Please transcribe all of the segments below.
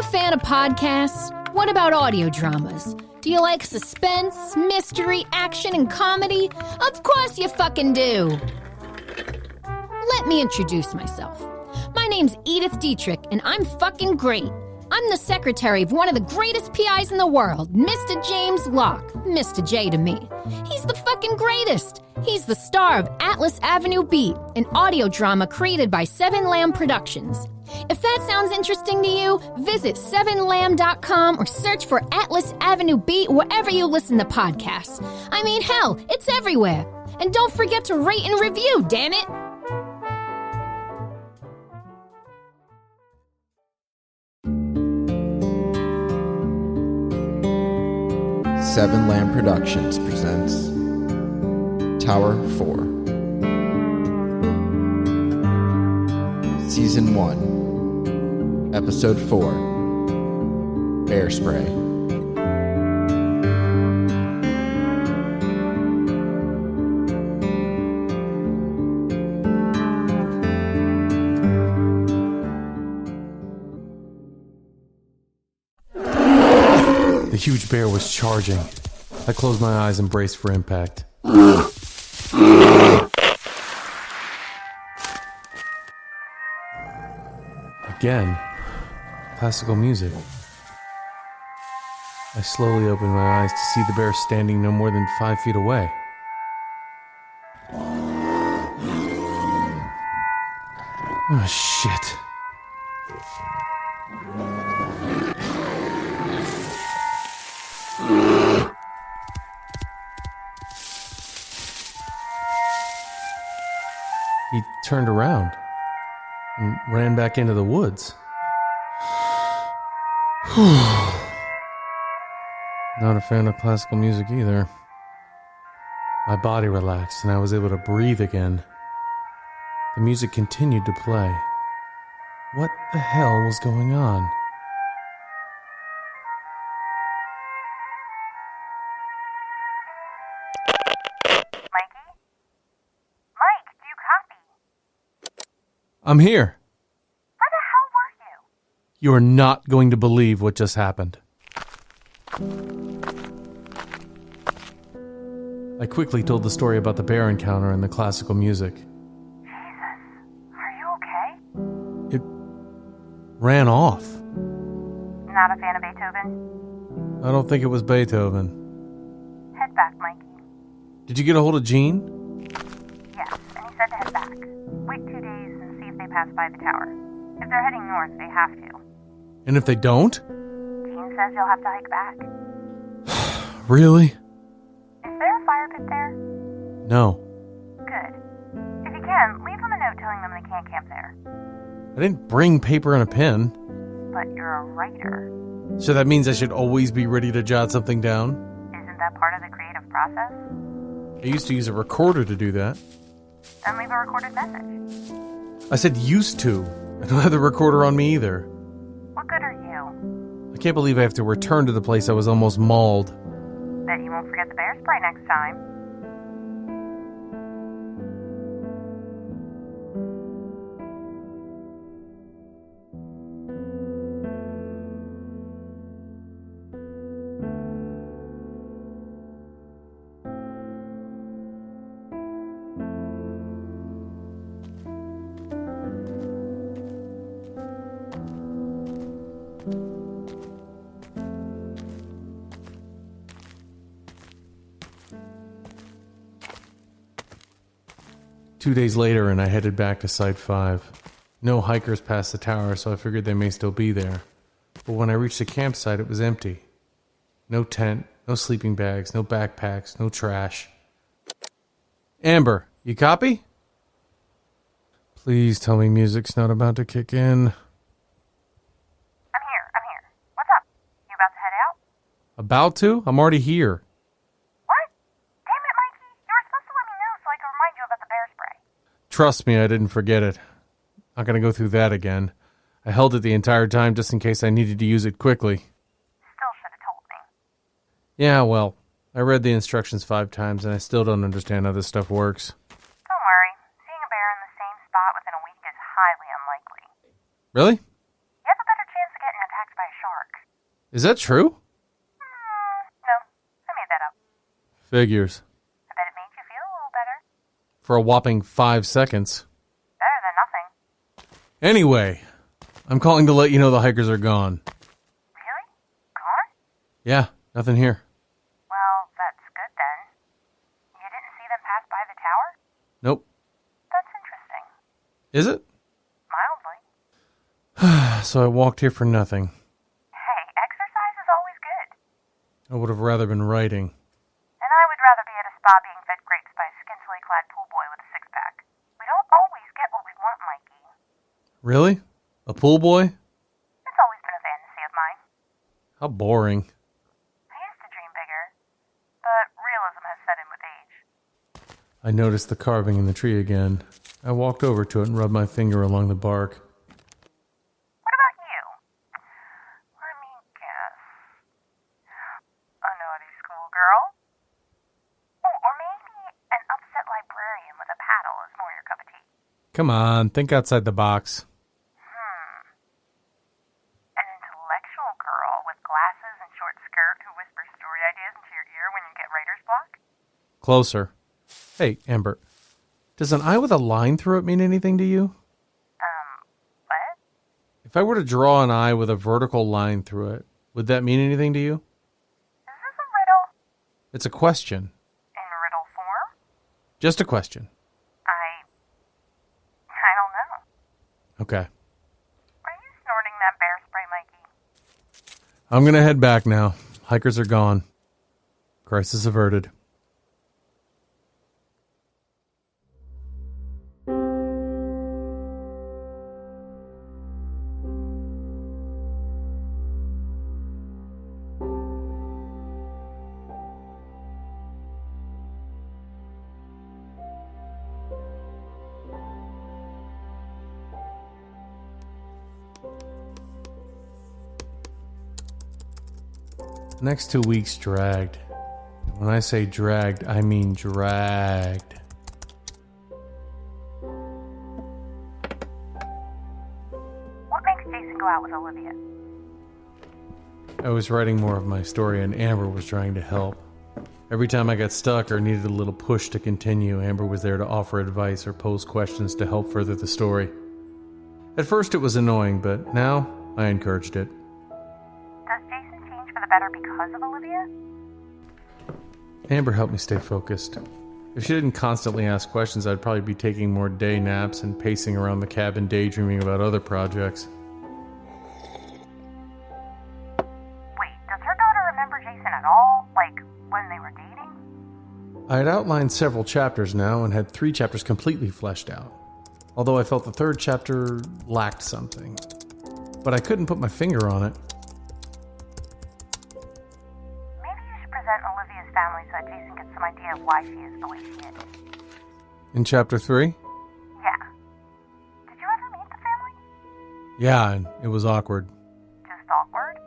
a fan of podcasts? What about audio dramas? Do you like suspense, mystery, action, and comedy? Of course you fucking do! Let me introduce myself. My name's Edith Dietrich, and I'm fucking great. I'm the secretary of one of the greatest PIs in the world, Mr. James Locke, Mr. J to me. He's the fucking greatest. He's the star of Atlas Avenue Beat, an audio drama created by Seven Lamb Productions. If that sounds interesting to you, visit 7lamb.com or search for Atlas Avenue Beat wherever you listen to podcasts. I mean, hell, it's everywhere. And don't forget to rate and review, damn it! Seven Lamb Productions presents Tower 4 Season 1 Episode 4 Bear Spray. The huge bear was charging. I closed my eyes and braced for impact. Again, classical music. I slowly opened my eyes to see the bear standing no more than 5 feet away. Oh, shit. He turned around and ran back into the woods. Not a fan of classical music either. My body relaxed and I was able to breathe again. The music continued to play. What the hell was going on? I'm here. Where the hell were you? You are not going to believe what just happened. I quickly told the story about the bear encounter and the classical music. Jesus, are you okay? It ran off. Not a fan of Beethoven? I don't think it was Beethoven. Head back, Mikey. Did you get a hold of Gene? Yes, and he said to head back. Wait 2 days and see if they pass by the tower. If they're heading north, they have to. And if they don't? Gene says you'll have to hike back. Really? Is there a fire pit there? No. Good. If you can, leave them a note telling them they can't camp there. I didn't bring paper and a pen. But you're a writer. So that means I should always be ready to jot something down? Isn't that part of the creative process? I used to use a recorder to do that. Then leave a recorded message. I said used to. I don't have the recorder on me either. What good are you? I can't believe I have to return to the place I was almost mauled. Bet you won't forget the bear spray next time. 2 days later, and I headed back to Site 5. No hikers passed the tower, so I figured they may still be there. But when I reached the campsite, it was empty. No tent, no sleeping bags, no backpacks, no trash. Amber, you copy? Please tell me music's not about to kick in. I'm here. What's up? You about to head out? About to? I'm already here. What? Damn it, Mikey. You were supposed to let me know so I could remind you about the bear spray. Trust me, I didn't forget it. Not gonna go through that again. I held it the entire time just in case I needed to use it quickly. Still should have told me. Yeah, well, I read the instructions 5 times and I still don't understand how this stuff works. Don't worry. Seeing a bear in the spot within a week is highly unlikely. Really? You have a better chance of getting attacked by a shark. Is that true? No, I made that up. Figures. I bet it made you feel a little better. For a whopping 5 seconds. Better than nothing. Anyway, I'm calling to let you know the hikers are gone. Really? Gone? Yeah, nothing here. Well, that's good then. You didn't see them pass by the tower? Nope. That's interesting. Is it? Mildly. So I walked here for nothing. Hey, exercise is always good. I would have rather been writing. And I would rather be at a spa being fed grapes by a scantily clad pool boy with a six-pack. We don't always get what we want, Mikey. Really? A pool boy? It's always been a fantasy of mine. How boring. I used to dream bigger, but realism has set in with age. I noticed the carving in the tree again. I walked over to it and rubbed my finger along the bark. What about you? Let me guess. A naughty schoolgirl? Oh, or maybe an upset librarian with a paddle is more your cup of tea. Come on, think outside the box. An intellectual girl with glasses and short skirt who whispers story ideas into your ear when you get writer's block? Closer. Hey, Amber. Does an eye with a line through it mean anything to you? What? If I were to draw an eye with a vertical line through it, would that mean anything to you? Is this a riddle? It's a question. In riddle form? Just a question. I don't know. Okay. Are you snorting that bear spray, Mikey? I'm gonna head back now. Hikers are gone. Crisis averted. The next 2 weeks dragged. When I say dragged, I mean dragged. What makes Jason go out with Olivia? I was writing more of my story and Amber was trying to help. Every time I got stuck or needed a little push to continue, Amber was there to offer advice or pose questions to help further the story. At first it was annoying, but now I encouraged it. Does Jason change for the better because of Olivia? Amber helped me stay focused. If she didn't constantly ask questions, I'd probably be taking more day naps and pacing around the cabin daydreaming about other projects. Wait, does her daughter remember Jason at all? Like, when they were dating? I had outlined several chapters now and had 3 chapters completely fleshed out. Although I felt the 3rd chapter lacked something. But I couldn't put my finger on it. Maybe you should present Olivia's family so that Jason gets some idea of why she is the way she is. In chapter 3? Yeah. Did you ever meet the family? Yeah, and it was awkward. Just awkward?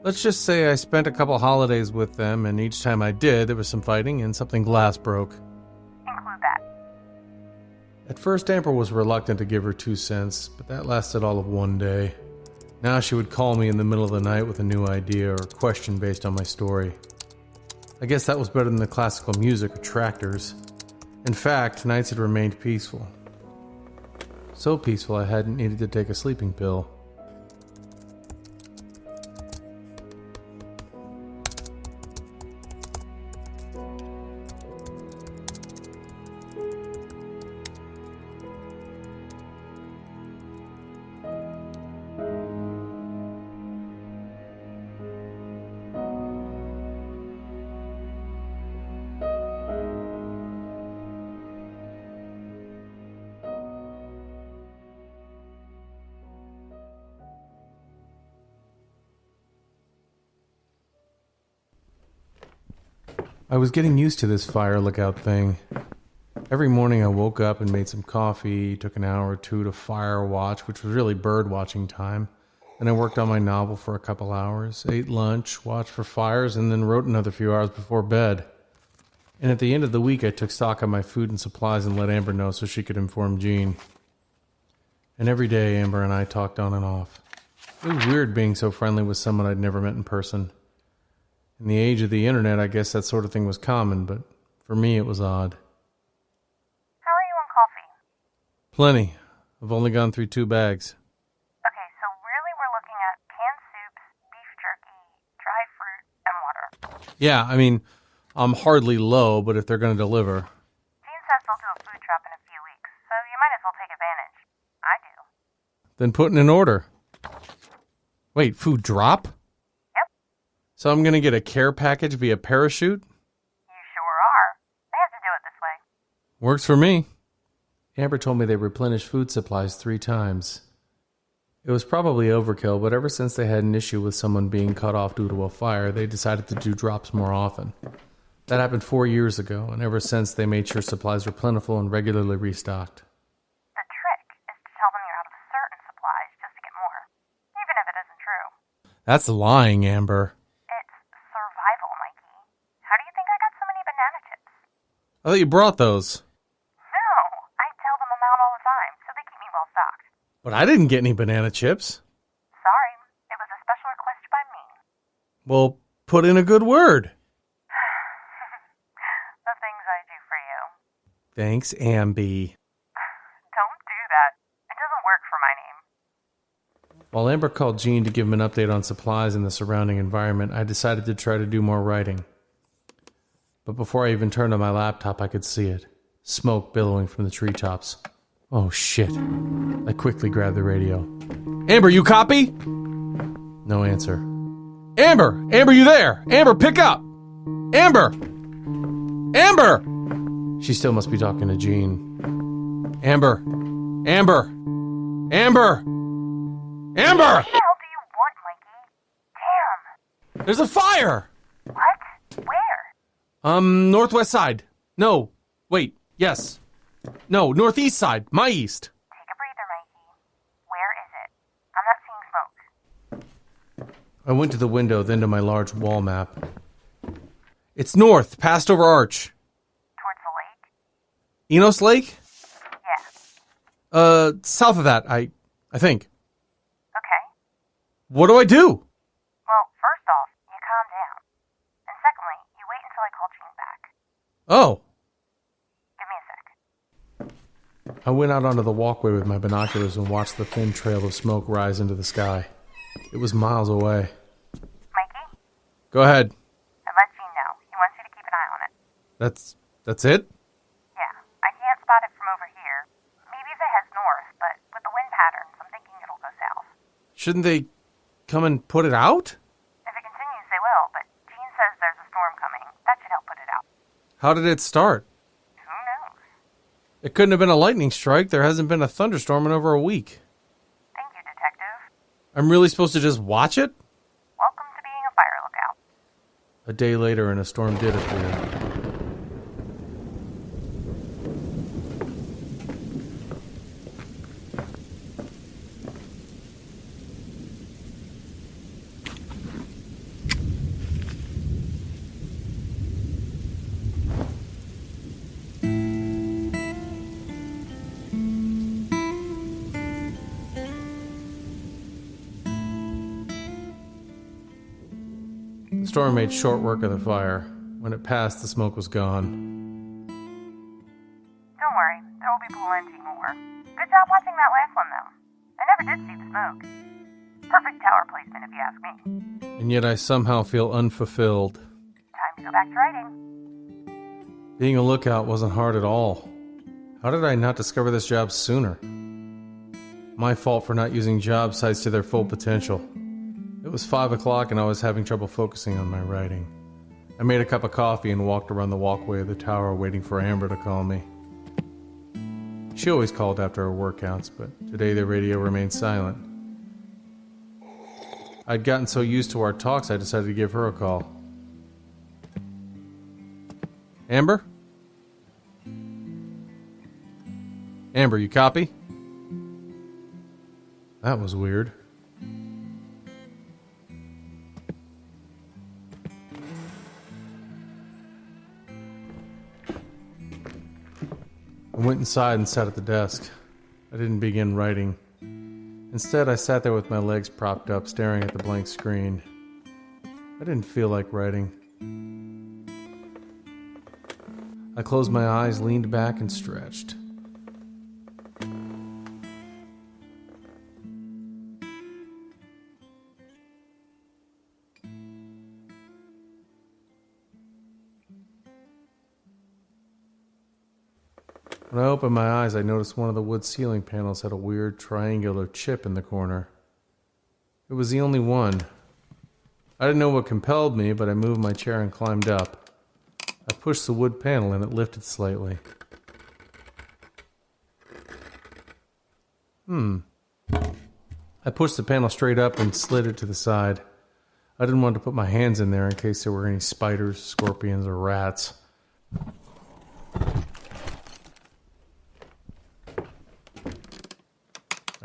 Let's just say I spent a couple holidays with them, and each time I did, there was some fighting and something glass broke. Include that. At first, Amber was reluctant to give her 2 cents, but that lasted all of 1 day. Now she would call me in the middle of the night with a new idea or question based on my story. I guess that was better than the classical music or tractors. In fact, nights had remained peaceful. So peaceful I hadn't needed to take a sleeping pill. I was getting used to this fire lookout thing. Every morning I woke up and made some coffee, took an hour or 2 to fire watch, which was really bird watching time. Then I worked on my novel for a couple hours, ate lunch, watched for fires, and then wrote another few hours before bed. And at the end of the week I took stock of my food and supplies and let Amber know so she could inform Jean. And every day Amber and I talked on and off. It was weird being so friendly with someone I'd never met in person. In the age of the internet, I guess that sort of thing was common, but for me it was odd. How are you on coffee? Plenty. I've only gone through 2 bags. Okay, so really we're looking at canned soups, beef jerky, dried fruit, and water. Yeah, I mean, I'm hardly low, but if they're going to deliver. Jean says they'll do a food drop in a few weeks, so you might as well take advantage. I do. Then put in an order. Wait, food drop? Yep, So I'm going to get a care package via parachute? you sure are. They have to do it this way. Works for me. Amber told me they replenish food supplies 3 times. It was probably overkill, but ever since they had an issue with someone being cut off due to a fire, they decided to do drops more often. That happened 4 years ago, and ever since they made sure supplies were plentiful and regularly restocked. The trick is to tell them you're out of certain supplies just to get more, even if it isn't true. That's lying, Amber. It's survival, Mikey. How do you think I got so many banana chips? I thought you brought those. No, I tell them I'm out all the time, so they keep me well stocked. But I didn't get any banana chips. Sorry, it was a special request by me. Well, put in a good word. The things I do for you. Thanks, Amby. Don't do that. It doesn't work for my name. While Amber called Jean to give him an update on supplies and the surrounding environment, I decided to try to do more writing. But before I even turned on my laptop, I could see it. Smoke billowing from the treetops. Oh, shit. I quickly grabbed the radio. Amber, you copy? No answer. Amber! Amber, you there? Amber, pick up! Amber! Amber! She still must be talking to Jean. Amber! Amber! Amber! Amber! What the hell do you want, Mikey? Damn! There's a fire! What? Where? Northwest side. No. Wait. Yes. No, northeast side. My east. Take a breather, Mikey. Where is it? I'm not seeing smoke. I went to the window, then to my large wall map. It's north, past over arch. Towards the lake? Enos Lake? Yeah. South of that, I think. Okay. What do I do? Well, first off, you calm down. And secondly, you wait until I call Jean back. Oh. Give me a sec. I went out onto the walkway with my binoculars and watched the thin trail of smoke rise into the sky. It was miles away. Mikey? Go ahead. I let Jean know. He wants you to keep an eye on it. That's it? Yeah, I can't spot it from over here. Maybe if it heads north, but with the wind patterns, I'm thinking it'll go south. Shouldn't they come and put it out? If it continues, they will, but Jean says there's a storm coming. That should help put it out. How did it start? Who knows? It couldn't have been a lightning strike. There hasn't been a thunderstorm in over a week. Thank you, Detective. I'm really supposed to just watch it? Welcome to being a fire lookout. A day later, and a storm did appear. The storm made short work of the fire. When it passed, the smoke was gone. Don't worry, there will be plenty more. Good job watching that last one, though. I never did see the smoke. Perfect tower placement, if you ask me. And yet I somehow feel unfulfilled. Time to go back to writing. Being a lookout wasn't hard at all. How did I not discover this job sooner? My fault for not using job sites to their full potential. It was 5 o'clock and I was having trouble focusing on my writing. I made a cup of coffee and walked around the walkway of the tower waiting for Amber to call me. She always called after her workouts, but today the radio remained silent. I'd gotten so used to our talks I decided to give her a call. Amber? Amber, you copy? That was weird. I went inside and sat at the desk. I didn't begin writing. Instead, I sat there with my legs propped up, staring at the blank screen. I didn't feel like writing. I closed my eyes, leaned back, and stretched. When I opened my eyes, I noticed one of the wood ceiling panels had a weird triangular chip in the corner. It was the only one. I didn't know what compelled me, but I moved my chair and climbed up. I pushed the wood panel and it lifted slightly. I pushed the panel straight up and slid it to the side. I didn't want to put my hands in there in case there were any spiders, scorpions, or rats.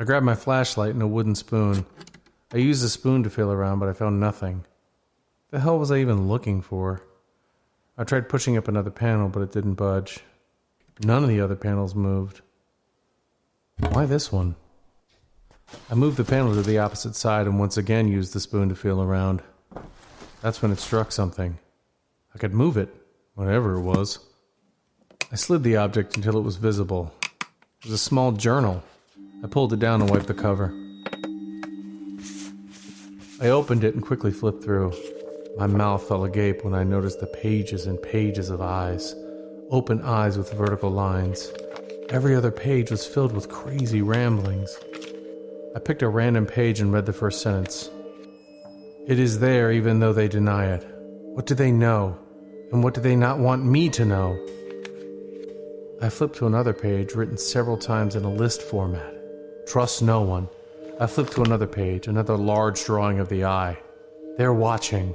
I grabbed my flashlight and a wooden spoon. I used the spoon to feel around, but I found nothing. The hell was I even looking for? I tried pushing up another panel, but it didn't budge. None of the other panels moved. Why this one? I moved the panel to the opposite side and once again used the spoon to feel around. That's when it struck something. I could move it, whatever it was. I slid the object until it was visible. It was a small journal. I pulled it down and wiped the cover. I opened it and quickly flipped through. My mouth fell agape when I noticed the pages and pages of eyes. Open eyes with vertical lines. Every other page was filled with crazy ramblings. I picked a random page and read the first sentence. It is there even though they deny it. What do they know? And what do they not want me to know? I flipped to another page written several times in a list format. Trust no one. I flipped to another page, another large drawing of the eye. They're watching.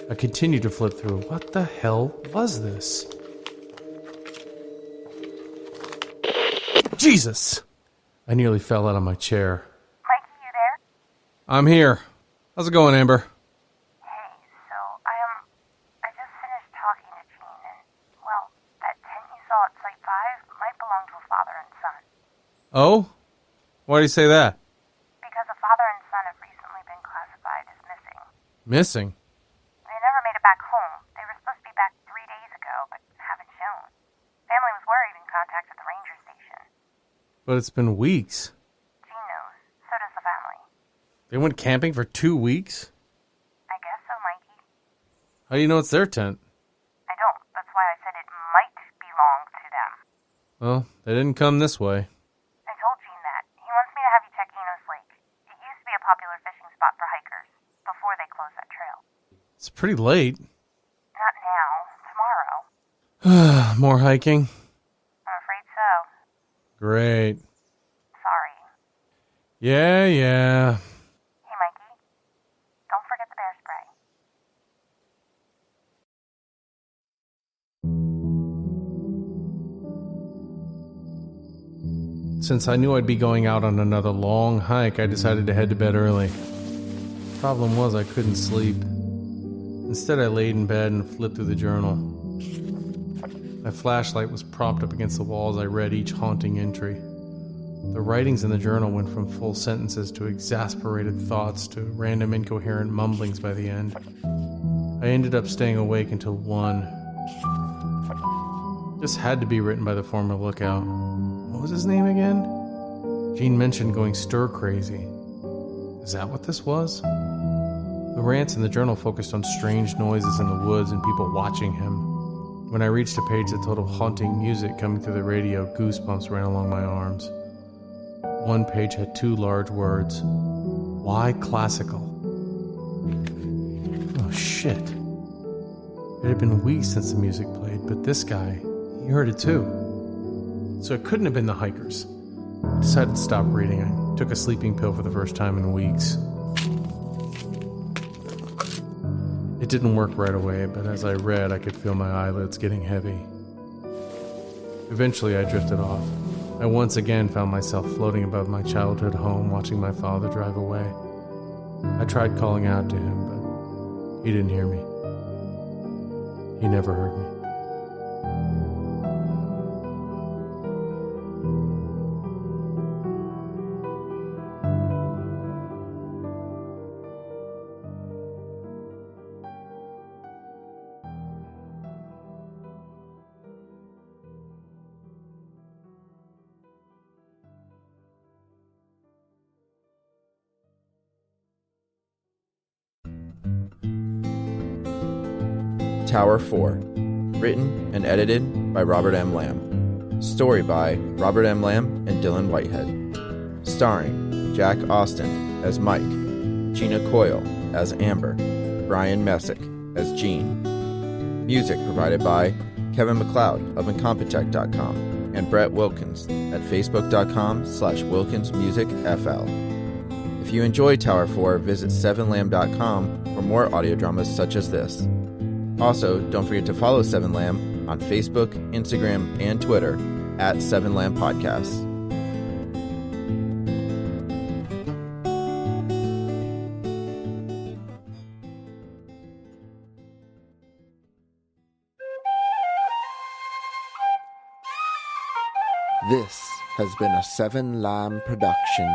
I continued to flip through. What the hell was this? Jesus! I nearly fell out of my chair. Mikey, you there? I'm here. How's it going, Amber? Hey, so I just finished talking to Gene, and, well, that tent you saw at Site 5 might belong to a father and son. Oh? Why do you say that? Because a father and son have recently been classified as missing. Missing? They never made it back home. They were supposed to be back 3 days ago, but haven't shown. Family was worried and contacted the ranger station. But it's been weeks. Gene knows. So does the family. They went camping for 2 weeks? I guess so, Mikey. How do you know it's their tent? I don't. That's why I said it might belong to them. Well, they didn't come this way. I told Gene that. He wants me to have you check Enos Lake. It used to be a popular fishing spot for hikers, before they closed that trail. It's pretty late. Not now. Tomorrow. More hiking? I'm afraid so. Great. Sorry. Yeah. Hey, Mikey. Don't forget the bear spray. Since I knew I'd be going out on another long hike, I decided to head to bed early. Problem was, I couldn't sleep. Instead, I laid in bed and flipped through the journal. My flashlight was propped up against the wall as I read each haunting entry. The writings in the journal went from full sentences to exasperated thoughts to random incoherent mumblings by the end. I ended up staying awake until 1. This had to be written by the former lookout. What was his name again? Gene mentioned going stir-crazy. Is that what this was? The rants in the journal focused on strange noises in the woods and people watching him. When I reached a page that told of haunting music coming through the radio, goosebumps ran along my arms. One page had 2 large words. Why classical? Oh shit. It had been weeks since the music played, but this guy, he heard it too. So it couldn't have been the hikers. I decided to stop reading. I took a sleeping pill for the first time in weeks. It didn't work right away, but as I read, I could feel my eyelids getting heavy. Eventually, I drifted off. I once again found myself floating above my childhood home, watching my father drive away. I tried calling out to him, but he didn't hear me. He never heard me. Tower 4. Written and edited by Robert M. Lamb. Story by Robert M. Lamb and Dylan Whitehead. Starring Jack Austin as Mike, Gina Coyle as Amber, Brian Messick as Gene. Music provided by Kevin MacLeod of Incompetech.com and Brett Wilkins at Facebook.com/WilkinsMusicFL. If you enjoy Tower 4, visit 7lamb.com for more audio dramas such as this. Also, don't forget to follow 7lamb on Facebook, Instagram, and Twitter at 7lamb Podcasts. This has been a 7lamb production.